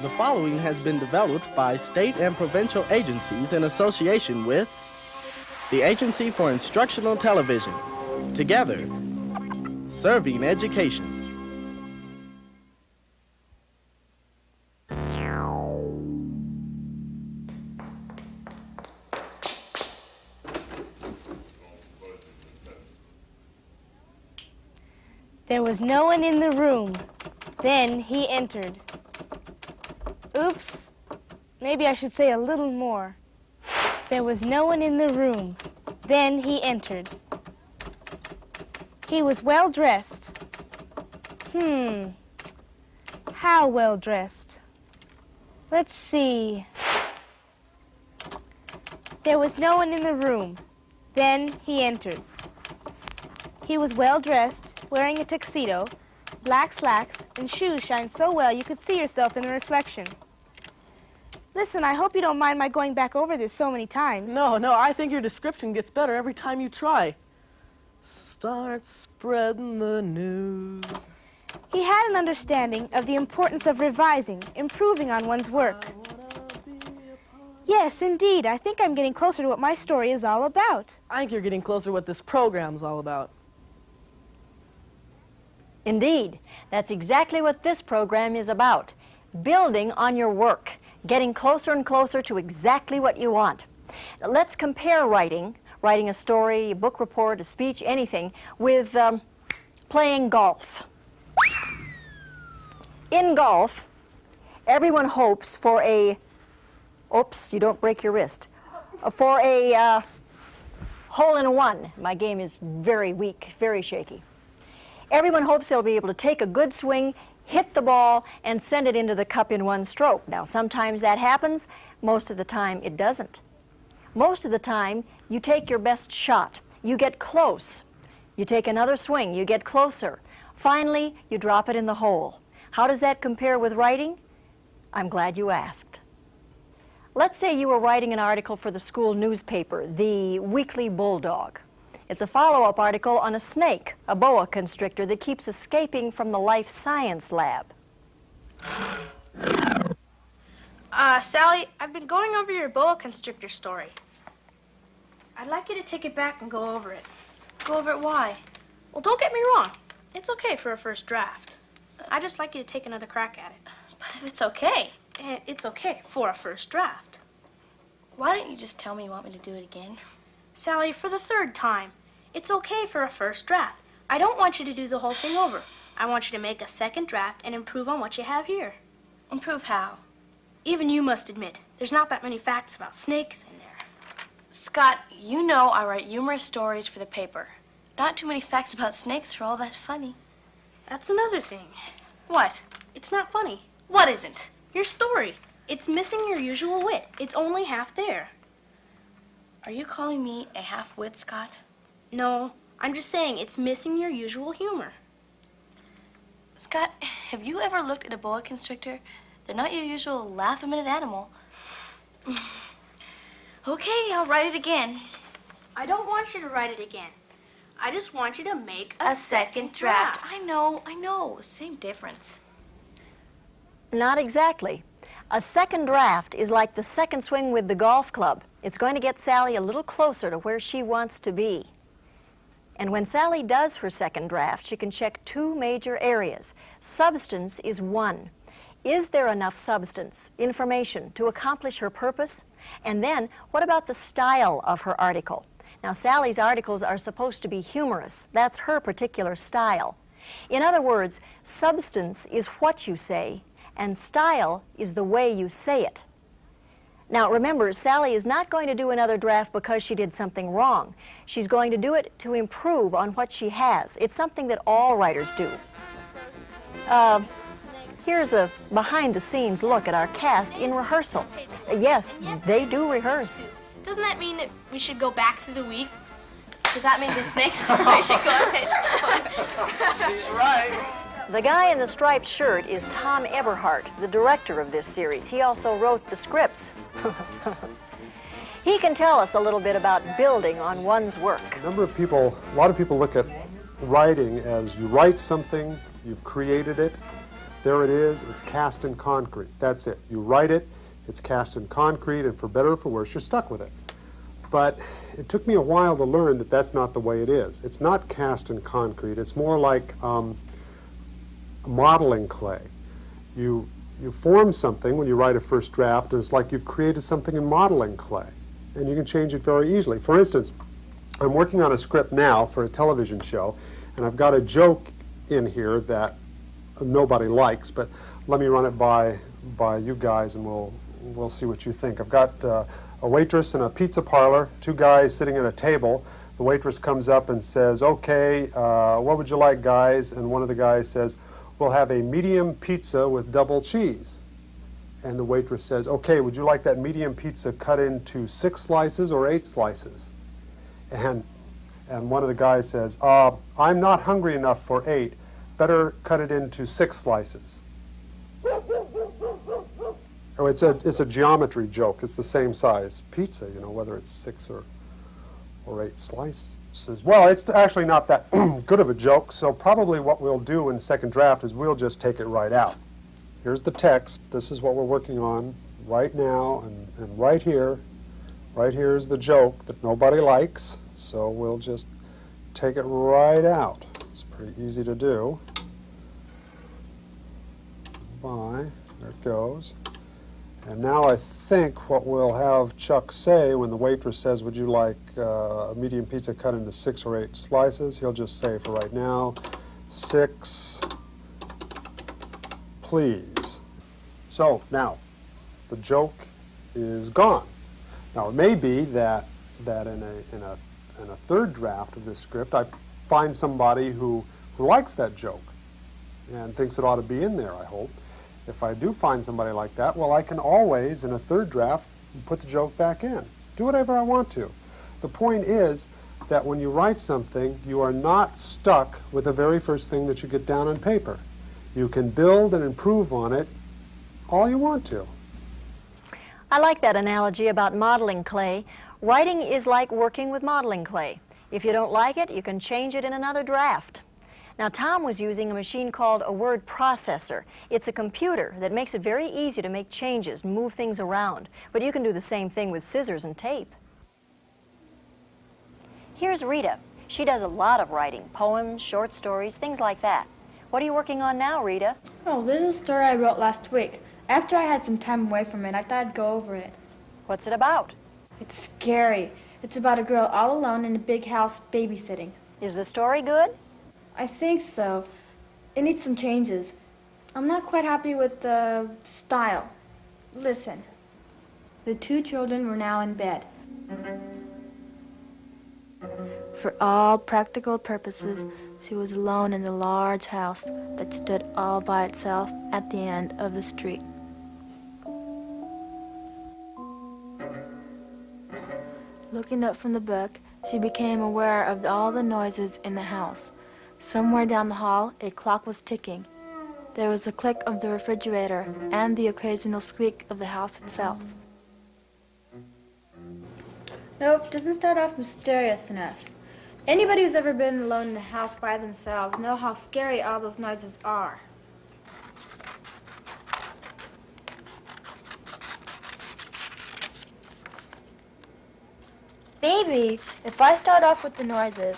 The following has been developed by state and provincial agencies in association with the Agency for Instructional Television. Together, serving education. There was no one in the room. Then he entered. Oops. Maybe I should say a little more. There was no one in the room. Then he entered. He was well dressed. How well dressed? Let's see. There was no one in the room. Then he entered. He was well dressed, wearing a tuxedo, black slacks, and shoes shined so well you could see yourself in the reflection. Listen, I hope you don't mind my going back over this so many times. No, I think your description gets better every time you try. Start spreading the news. He had an understanding of the importance of revising, improving on one's work. Yes, indeed, I think I'm getting closer to what my story is all about. I think you're getting closer to what this program's all about. Indeed, that's exactly what this program is about. Building on your work, getting closer and closer to exactly what you want. Let's compare writing a story, a book report, a speech, anything, with playing golf. In golf, everyone hopes for a, oops, you don't break your wrist, for a hole-in-one. My game is very weak, very shaky. Everyone hopes they'll be able to take a good swing, hit the ball, and send it into the cup in one stroke. Now, sometimes that happens. Most of the time, it doesn't. Most of the time, you take your best shot. You get close. You take another swing. You get closer. Finally, you drop it in the hole. How does that compare with writing? I'm glad you asked. Let's say you were writing an article for the school newspaper, the Weekly Bulldog. It's a follow-up article on a snake, a boa constrictor, that keeps escaping from the life science lab. Sally, I've been going over your boa constrictor story. I'd like you to take it back and go over it. Go over it why? Well, don't get me wrong. It's okay for a first draft. I'd just like you to take another crack at it. But if it's okay. It's okay for a first draft. Why don't you just tell me you want me to do it again? Sally, for the third time, it's okay for a first draft. I don't want you to do the whole thing over. I want you to make a second draft and improve on what you have here. Improve how? Even you must admit, there's not that many facts about snakes in there. Scott, you know I write humorous stories for the paper. Not too many facts about snakes are all that funny. That's another thing. What? It's not funny. What isn't? Your story. It's missing your usual wit. It's only half there. Are you calling me a half-wit, Scott? No, I'm just saying it's missing your usual humor. Scott, have you ever looked at a boa constrictor? They're not your usual laugh-a-minute animal. Okay, I'll write it again. I don't want you to write it again. I just want you to make a second draft. I know. Same difference. Not exactly. A second draft is like the second swing with the golf club. It's going to get Sally a little closer to where she wants to be. And when Sally does her second draft, she can check two major areas. Substance is one. Is there enough substance, information, to accomplish her purpose? And then, what about the style of her article? Now, Sally's articles are supposed to be humorous. That's her particular style. In other words, substance is what you say, and style is the way you say it. Now, remember, Sally is not going to do another draft because she did something wrong. She's going to do it to improve on what she has. It's something that all writers do. Here's a behind-the-scenes look at our cast in rehearsal. Yes, they do rehearse. Doesn't that mean that we should go back through the week? Because that means the snake story should go ahead. She's right. The guy in the striped shirt is Tom Eberhardt, the director of this series. He also wrote the scripts. He can tell us a little bit about building on one's work. A lot of people look at writing as you write something, you've created it, There it is. It's cast in concrete. That's it. You write it, it's cast in concrete, and for better or for worse, you're stuck with it. But it took me a while to learn that that's not the way it is. It's not cast in concrete. It's more like modeling clay. You form something when you write a first draft, and it's like you've created something in modeling clay, and you can change it very easily. For instance, I'm working on a script now for a television show, and I've got a joke in here that nobody likes, but let me run it by you guys, and we'll see what you think. I've got a waitress in a pizza parlor, two guys sitting at a table. The waitress comes up and says, "Okay, what would you like, guys?" And one of the guys says, "We'll have a medium pizza with double cheese." And the waitress says, "Okay, would you like that medium pizza cut into 6 slices or 8 slices?" And one of the guys says, "I'm not hungry enough for 8. Better cut it into 6 slices." Oh, it's a geometry joke. It's the same size pizza, you know, whether it's 6 or 8 slices. Well, it's actually not that good of a joke, so probably what we'll do in the second draft is we'll just take it right out. Here's the text. This is what we're working on right now, and right here is the joke that nobody likes, so we'll just take it right out. It's pretty easy to do. There it goes. And now I think what we'll have Chuck say when the waitress says, "Would you like a medium pizza cut into 6 or 8 slices?" He'll just say for right now, 6, please. So now, the joke is gone. Now it may be that in a third draft of this script, I find somebody who likes that joke and thinks it ought to be in there, I hope. If I do find somebody like that, well, I can always, in a third draft, put the joke back in. Do whatever I want to. The point is that when you write something, you are not stuck with the very first thing that you get down on paper. You can build and improve on it all you want to. I like that analogy about modeling clay. Writing is like working with modeling clay. If you don't like it, you can change it in another draft. Now, Tom was using a machine called a word processor. It's a computer that makes it very easy to make changes, move things around. But you can do the same thing with scissors and tape. Here's Rita. She does a lot of writing, poems, short stories, things like that. What are you working on now, Rita? Oh, this is a story I wrote last week. After I had some time away from it, I thought I'd go over it. What's it about? It's scary. It's about a girl all alone in a big house babysitting. Is the story good? I think so. It needs some changes. I'm not quite happy with the style. Listen. The 2 children were now in bed. For all practical purposes, she was alone in the large house that stood all by itself at the end of the street. Looking up from the book, she became aware of all the noises in the house. Somewhere down the hall, a clock was ticking. There was the click of the refrigerator and the occasional squeak of the house itself. Nope, doesn't start off mysterious enough. Anybody who's ever been alone in a house by themselves know how scary all those noises are. Maybe if I start off with the noises,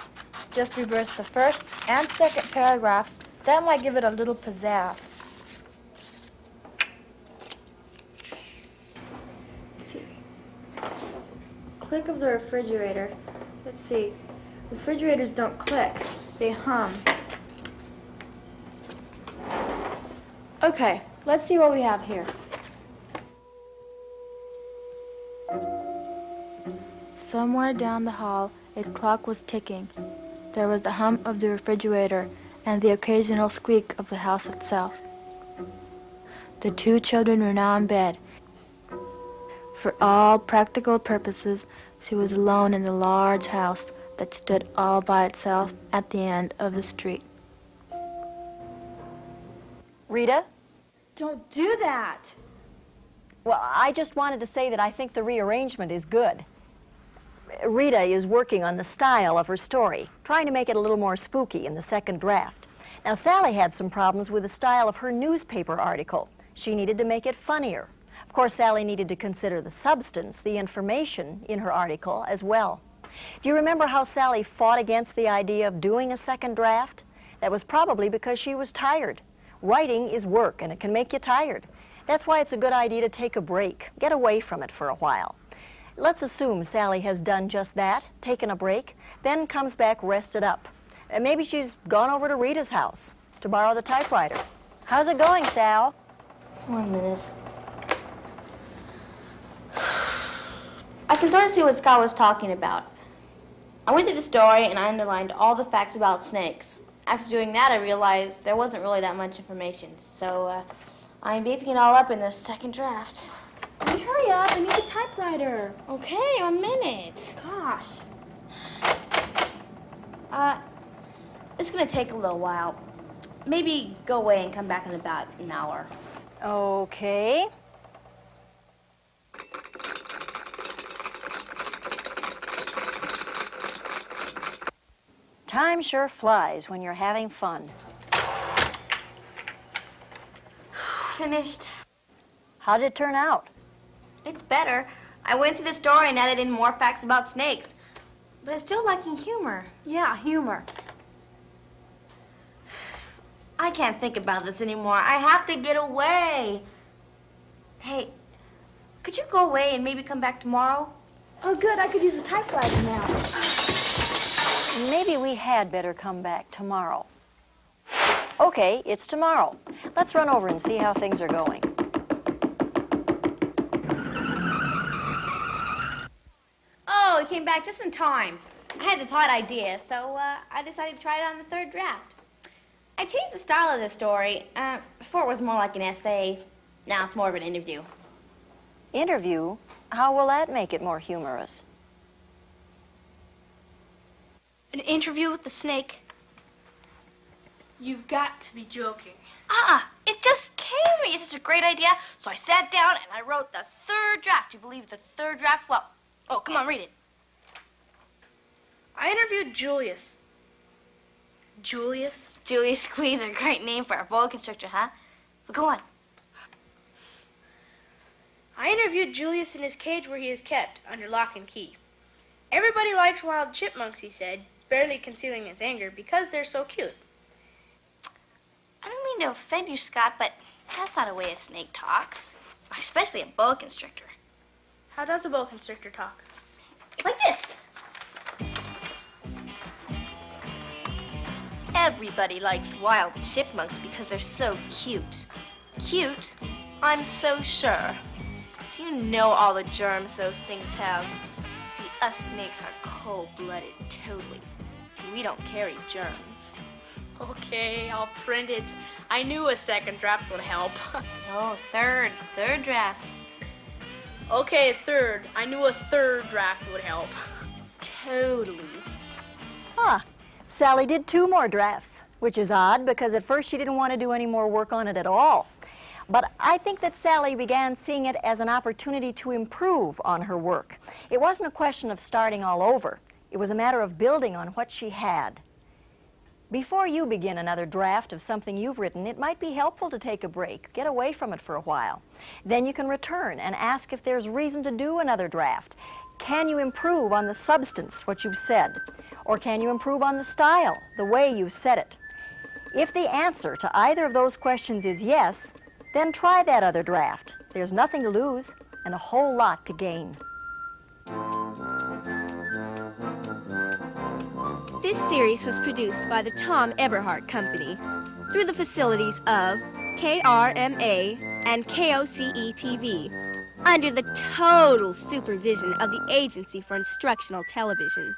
just reverse the first and second paragraphs, that might give it a little pizzazz. Let's see. Click of the refrigerator. Let's see. Refrigerators don't click, they hum. Okay, let's see what we have here. Somewhere down the hall, a clock was ticking. There was the hum of the refrigerator and the occasional squeak of the house itself. The 2 children were now in bed. For all practical purposes, she was alone in the large house that stood all by itself at the end of the street. Rita? Don't do that! Well, I just wanted to say that I think the rearrangement is good. Rita is working on the style of her story, trying to make it a little more spooky in the second draft. Now, Sally had some problems with the style of her newspaper article. She needed to make it funnier. Of course, Sally needed to consider the substance, the information in her article as well. Do you remember how Sally fought against the idea of doing a second draft? That was probably because she was tired. Writing is work, and it can make you tired. That's why it's a good idea to take a break, get away from it for a while. Let's assume Sally has done just that, taken a break, then comes back rested up. And maybe she's gone over to Rita's house to borrow the typewriter. How's it going, Sal? 1 minute. I can sort of see what Scott was talking about. I went through the story and I underlined all the facts about snakes. After doing that, I realized there wasn't really that much information. So I'm beefing it all up in the second draft. Hey, hurry up, I need the typewriter. Okay, 1 minute. Gosh. It's gonna take a little while. Maybe go away and come back in about an hour. Okay. Time sure flies when you're having fun. Finished. How did it turn out? It's better. I went through the story and added in more facts about snakes. But it's still lacking humor. Yeah, humor. I can't think about this anymore. I have to get away. Hey, could you go away and maybe come back tomorrow? Oh, good, I could use the typewriter now. Maybe we had better come back tomorrow. Okay, it's tomorrow. Let's run over and see how things are going. Oh, it came back just in time. I had this hot idea, so I decided to try it on the third draft. I changed the style of the story. Before it was more like an essay. Now it's more of an interview. Interview? How will that make it more humorous? An interview with the snake. You've got to be joking. It just came to me. It's such a great idea. So I sat down and I wrote the third draft. Do you believe the third draft? Well, oh, come on, read it. I interviewed Julius. Julius? Julius Squeeze, a great name for a boa constrictor, huh? But go on. I interviewed Julius in his cage where he is kept, under lock and key. Everybody likes wild chipmunks, he said, barely concealing his anger, because they're so cute. I don't mean to offend you, Scott, but that's not a way a snake talks. Especially a boa constrictor. How does a boa constrictor talk? Like this. Everybody likes wild chipmunks because they're so cute. Cute? I'm so sure. Do you know all the germs those things have? See, us snakes are cold-blooded, totally. We don't carry germs. Okay, I'll print it. I knew a second draft would help. No, third draft. Okay, third. I knew a third draft would help. Totally. Huh. Sally did 2 more drafts, which is odd because at first she didn't want to do any more work on it at all. But I think that Sally began seeing it as an opportunity to improve on her work. It wasn't a question of starting all over. It was a matter of building on what she had. Before you begin another draft of something you've written, it might be helpful to take a break, get away from it for a while. Then you can return and ask if there's reason to do another draft. Can you improve on the substance, what you've said? Or can you improve on the style, the way you've said it? If the answer to either of those questions is yes, then try that other draft. There's nothing to lose and a whole lot to gain. This series was produced by the Tom Eberhart Company through the facilities of KRMA and KOCE-TV under the total supervision of the Agency for Instructional Television.